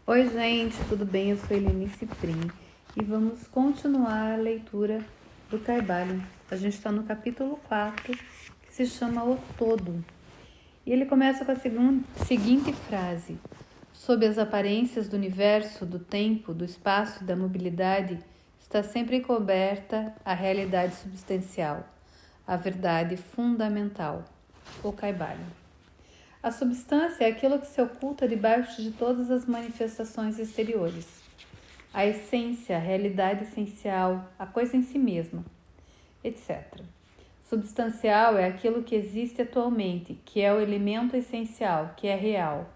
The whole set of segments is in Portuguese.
Oi gente, tudo bem? Eu sou Helenice Prim e vamos continuar a leitura do Kybalion. A gente está no capítulo 4, que se chama O Todo. E ele começa com a seguinte frase: sob as aparências do universo, do tempo, do espaço e da mobilidade, está sempre coberta a realidade substancial, a verdade fundamental, o Kybalion. A substância é aquilo que se oculta debaixo de todas as manifestações exteriores. A essência, a realidade essencial, a coisa em si mesma, etc. Substancial é aquilo que existe atualmente, que é o elemento essencial, que é real.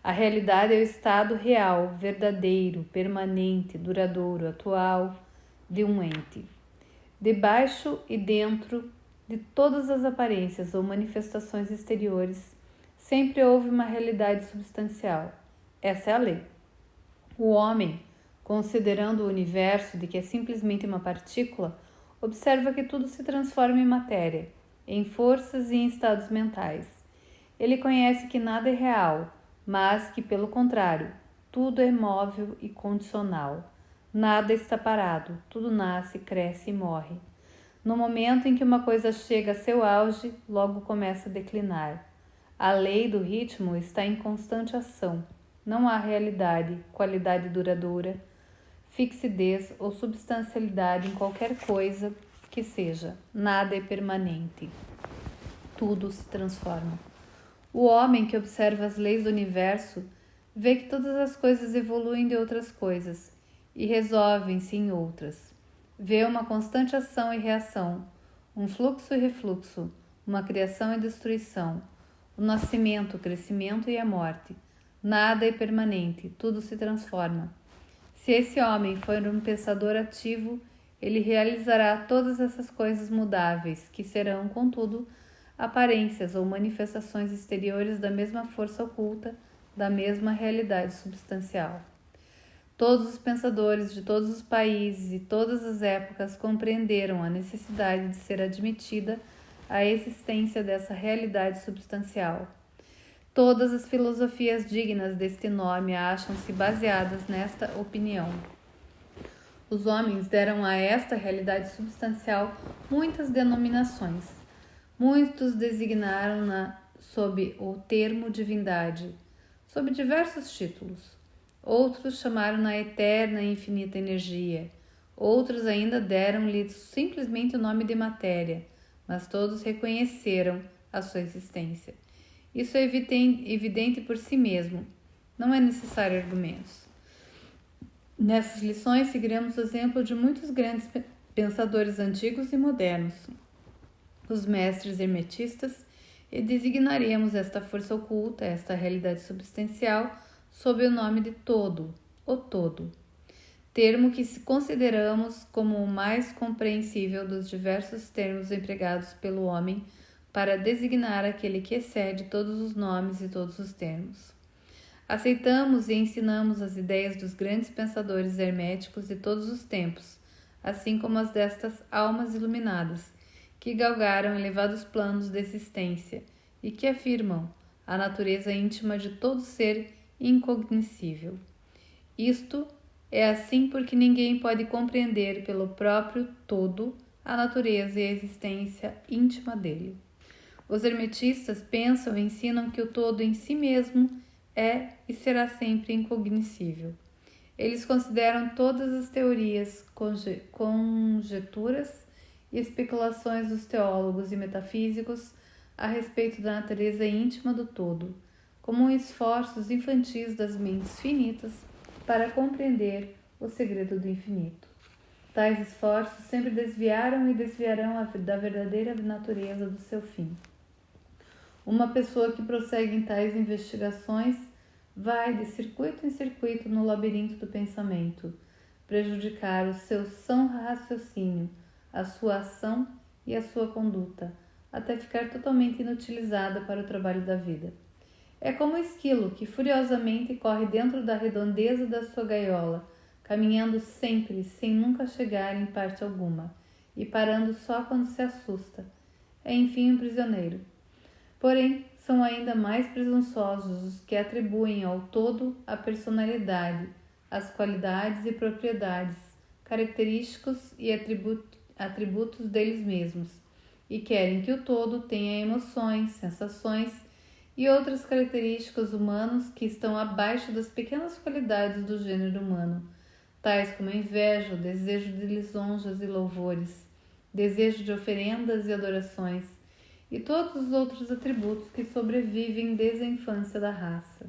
A realidade é o estado real, verdadeiro, permanente, duradouro, atual de um ente. Debaixo e dentro de todas as aparências ou manifestações exteriores, sempre houve uma realidade substancial. Essa é a lei. O homem, considerando o universo de que é simplesmente uma partícula, observa que tudo se transforma em matéria, em forças e em estados mentais. Ele conhece que nada é real, mas que, pelo contrário, tudo é móvel e condicional. Nada está parado, tudo nasce, cresce e morre. No momento em que uma coisa chega a seu auge, logo começa a declinar. A lei do ritmo está em constante ação. Não há realidade, qualidade duradoura, fixidez ou substancialidade em qualquer coisa que seja. Nada é permanente. Tudo se transforma. O homem que observa as leis do universo vê que todas as coisas evoluem de outras coisas e resolvem-se em outras. Vê uma constante ação e reação, um fluxo e refluxo, uma criação e destruição, o nascimento, o crescimento e a morte. Nada é permanente, tudo se transforma. Se esse homem for um pensador ativo, ele realizará todas essas coisas mudáveis, que serão, contudo, aparências ou manifestações exteriores da mesma força oculta, da mesma realidade substancial. Todos os pensadores de todos os países e todas as épocas compreenderam a necessidade de ser admitida a existência dessa realidade substancial. Todas as filosofias dignas deste nome acham-se baseadas nesta opinião. Os homens deram a esta realidade substancial muitas denominações. Muitos designaram-na sob o termo divindade, sob diversos títulos. Outros chamaram-na eterna e infinita energia. Outros ainda deram-lhe simplesmente o nome de matéria, mas todos reconheceram a sua existência. Isso é evidente por si mesmo. Não é necessário argumentos. Nessas lições seguiremos o exemplo de muitos grandes pensadores antigos e modernos, os mestres hermetistas, e designaremos esta força oculta, esta realidade substancial, sob o nome de todo, o todo, termo que consideramos como o mais compreensível dos diversos termos empregados pelo homem para designar aquele que excede todos os nomes e todos os termos. Aceitamos e ensinamos as ideias dos grandes pensadores herméticos de todos os tempos, assim como as destas almas iluminadas, que galgaram elevados planos de existência e que afirmam a natureza íntima de todo ser incognoscível. Isto é assim porque ninguém pode compreender pelo próprio todo a natureza e a existência íntima dele. Os hermetistas pensam e ensinam que o todo em si mesmo é e será sempre incognoscível. Eles consideram todas as teorias, conjecturas e especulações dos teólogos e metafísicos a respeito da natureza íntima do todo, como esforços infantis das mentes finitas para compreender o segredo do infinito. Tais esforços sempre desviaram e desviarão da verdadeira natureza do seu fim. Uma pessoa que prossegue em tais investigações vai de circuito em circuito no labirinto do pensamento, prejudicar o seu são raciocínio, a sua ação e a sua conduta, até ficar totalmente inutilizada para o trabalho da vida. É como o esquilo que furiosamente corre dentro da redondeza da sua gaiola, caminhando sempre sem nunca chegar em parte alguma, e parando só quando se assusta. É enfim um prisioneiro. Porém, são ainda mais presunçosos os que atribuem ao todo a personalidade, as qualidades e propriedades, característicos e atributos deles mesmos, e querem que o todo tenha emoções, sensações e outras características humanas que estão abaixo das pequenas qualidades do gênero humano, tais como a inveja, o desejo de lisonjas e louvores, desejo de oferendas e adorações, e todos os outros atributos que sobrevivem desde a infância da raça.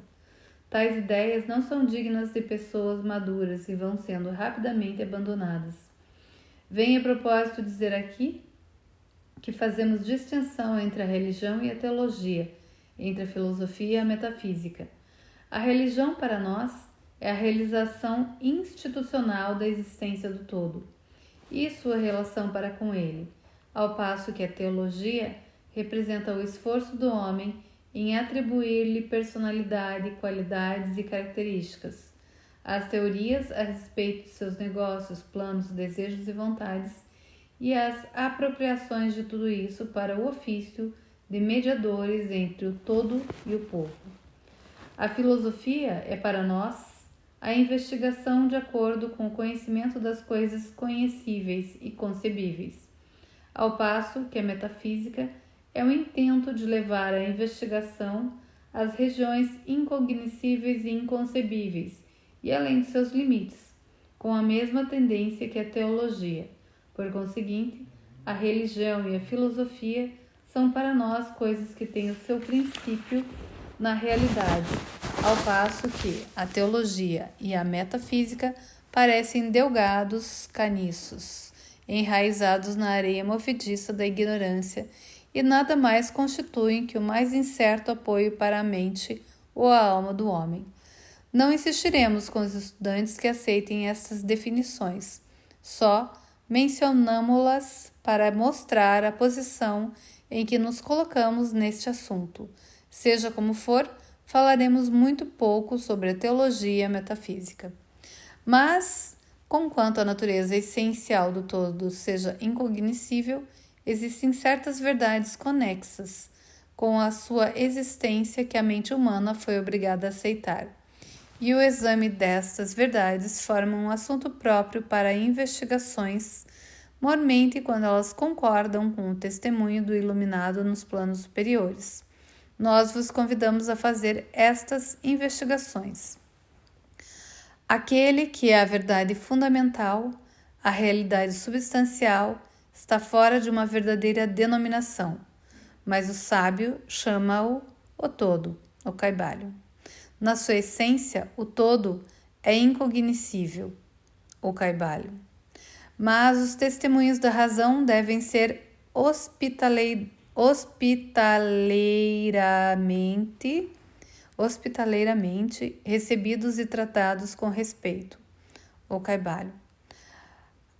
Tais ideias não são dignas de pessoas maduras e vão sendo rapidamente abandonadas. Venho a propósito dizer aqui que fazemos distinção entre a religião e a teologia, entre a filosofia e a metafísica. A religião, para nós, é a realização institucional da existência do todo e sua relação para com ele, ao passo que a teologia representa o esforço do homem em atribuir-lhe personalidade, qualidades e características. As teorias a respeito de seus negócios, planos, desejos e vontades, e as apropriações de tudo isso para o ofício de mediadores entre o todo e o povo. A filosofia é para nós a investigação de acordo com o conhecimento das coisas conhecíveis e concebíveis, ao passo que a metafísica é o intento de levar a investigação às regiões incognoscíveis e inconcebíveis e além de seus limites, com a mesma tendência que a teologia. Por conseguinte, a religião e a filosofia são para nós coisas que têm o seu princípio na realidade, ao passo que a teologia e a metafísica parecem delgados caniços, enraizados na areia movediça da ignorância e nada mais constituem que o mais incerto apoio para a mente ou a alma do homem. Não insistiremos com os estudantes que aceitem estas definições, só mencionamo-las para mostrar a posição em que nos colocamos neste assunto. Seja como for, falaremos muito pouco sobre a teologia e a metafísica. Mas, conquanto a natureza essencial do todo seja incognoscível, existem certas verdades conexas com a sua existência que a mente humana foi obrigada a aceitar. E o exame destas verdades forma um assunto próprio para investigações, mormente quando elas concordam com o testemunho do iluminado nos planos superiores. Nós vos convidamos a fazer estas investigações. Aquele que é a verdade fundamental, a realidade substancial, está fora de uma verdadeira denominação, mas o sábio chama-o o todo, o Kaivalya. Na sua essência, o todo é incognoscível, o Kaivalya. Mas os testemunhos da razão devem ser hospitaleiramente recebidos e tratados com respeito, o Kaivalya.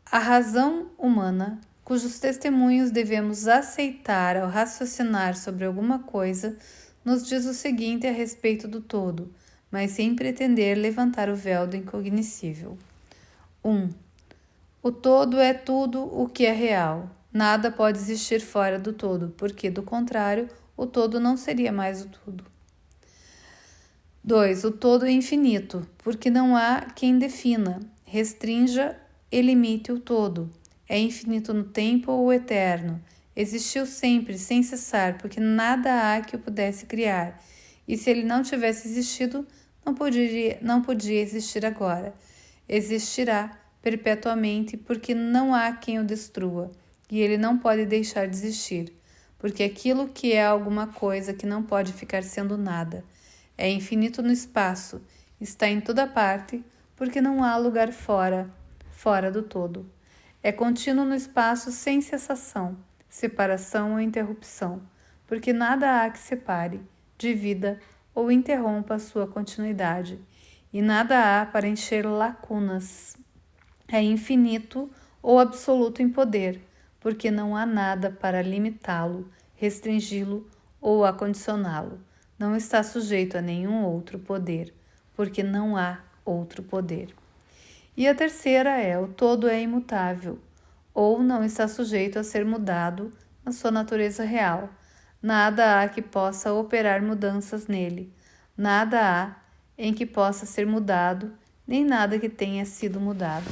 A razão humana, cujos testemunhos devemos aceitar ao raciocinar sobre alguma coisa, nos diz o seguinte a respeito do todo, mas sem pretender levantar o véu do incognoscível. 1. O todo é tudo o que é real. Nada pode existir fora do todo, porque, do contrário, o todo não seria mais o tudo. 2. O todo é infinito, porque não há quem defina, restrinja e limite o todo. É infinito no tempo ou eterno. Existiu sempre, sem cessar, porque nada há que o pudesse criar. E se ele não tivesse existido, não podia existir agora. Existirá perpetuamente, porque não há quem o destrua. E ele não pode deixar de existir, porque aquilo que é alguma coisa que não pode ficar sendo nada. É infinito no espaço, está em toda parte, porque não há lugar fora do todo. É contínuo no espaço sem cessação, separação ou interrupção, porque nada há que separe, divida ou interrompa a sua continuidade, e nada há para encher lacunas. É infinito ou absoluto em poder, porque não há nada para limitá-lo, restringi-lo ou acondicioná-lo. Não está sujeito a nenhum outro poder, porque não há outro poder. E a terceira é: o todo é imutável, ou não está sujeito a ser mudado na sua natureza real. nada há que possa operar mudanças nele, nada há em que possa ser mudado, nem nada que tenha sido mudado.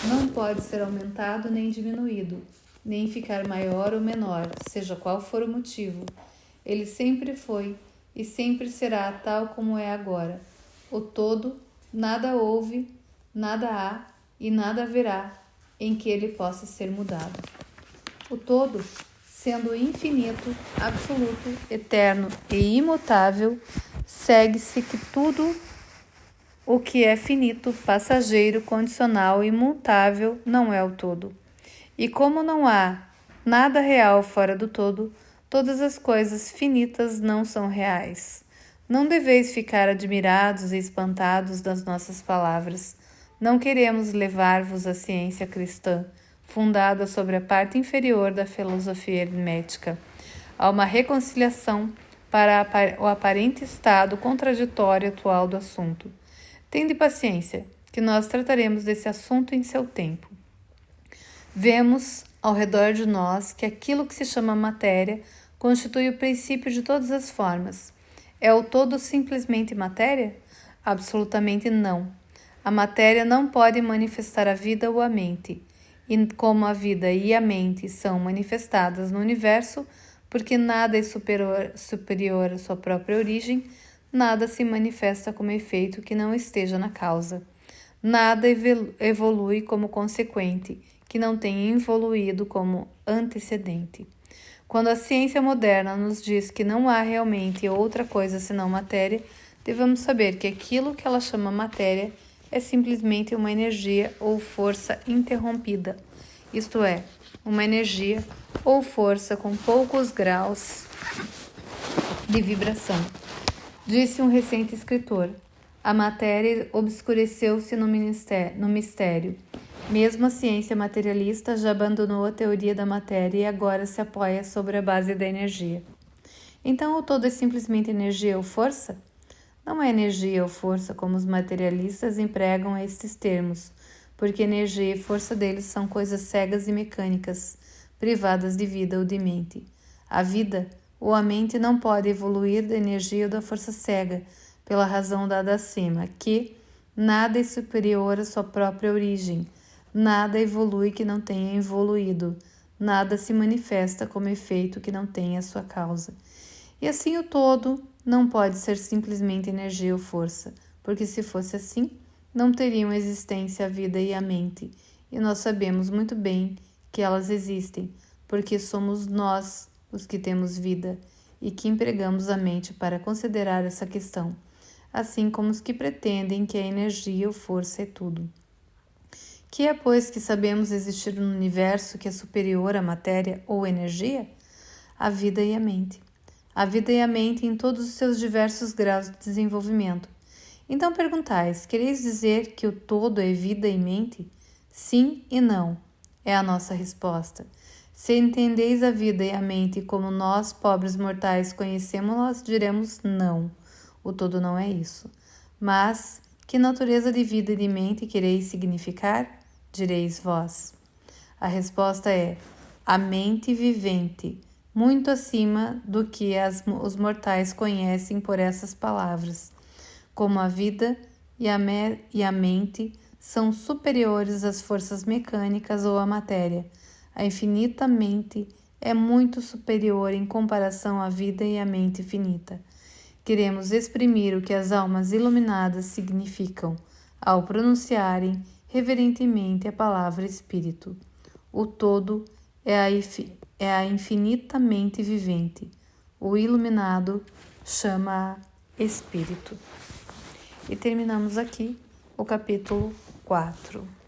Não pode ser aumentado nem diminuído, nem ficar maior ou menor, seja qual for o motivo. Ele sempre foi e sempre será tal como é agora. O todo, nada houve, nada há e nada haverá em que ele possa ser mudado. O todo, sendo infinito, absoluto, eterno e imutável, segue-se que tudo o que é finito, passageiro, condicional e mutável não é o todo. E como não há nada real fora do todo, todas as coisas finitas não são reais. Não deveis ficar admirados e espantados das nossas palavras. Não queremos levar-vos à ciência cristã, fundada sobre a parte inferior da filosofia hermética, a uma reconciliação para o aparente estado contraditório atual do assunto. Tende paciência, que nós trataremos desse assunto em seu tempo. Vemos ao redor de nós que aquilo que se chama matéria constitui o princípio de todas as formas. É o todo simplesmente matéria? Absolutamente não. A matéria não pode manifestar a vida ou a mente, e como a vida e a mente são manifestadas no universo, porque nada é superior à sua própria origem, nada se manifesta como efeito que não esteja na causa. Nada evolui como consequente, que não tenha evoluído como antecedente. Quando a ciência moderna nos diz que não há realmente outra coisa senão matéria, devemos saber que aquilo que ela chama matéria é simplesmente uma energia ou força interrompida, isto é, uma energia ou força com poucos graus de vibração. Disse um recente escritor: a matéria obscureceu-se no mistério. Mesmo a ciência materialista já abandonou a teoria da matéria e agora se apoia sobre a base da energia. Então o todo é simplesmente energia ou força? Não é energia ou força como os materialistas empregam estes termos, porque energia e força deles são coisas cegas e mecânicas, privadas de vida ou de mente. A vida ou a mente não pode evoluir da energia ou da força cega, pela razão dada acima, que nada é superior à sua própria origem, nada evolui que não tenha evoluído, nada se manifesta como efeito que não tenha sua causa. E assim o todo não pode ser simplesmente energia ou força, porque se fosse assim, não teriam existência a vida e a mente, e nós sabemos muito bem que elas existem, porque somos nós os que temos vida e que empregamos a mente para considerar essa questão, assim como os que pretendem que a energia ou força é tudo. Que é, pois, que sabemos existir no universo que é superior à matéria ou energia? A vida e a mente. A vida e a mente em todos os seus diversos graus de desenvolvimento. Então perguntais, quereis dizer que o todo é vida e mente? Sim e não, é a nossa resposta. Se entendeis a vida e a mente como nós, pobres mortais, conhecemos-las, diremos não. O todo não é isso. Mas que natureza de vida e de mente quereis significar? Direis vós. A resposta é a mente vivente, muito acima do que os mortais conhecem por essas palavras. Como a vida e a mente são superiores às forças mecânicas ou à matéria, a infinita mente é muito superior em comparação à vida e à mente finita. Queremos exprimir o que as almas iluminadas significam ao pronunciarem reverentemente a palavra espírito. O todo é a infinitamente vivente. O iluminado chama espírito. E terminamos aqui o capítulo 4.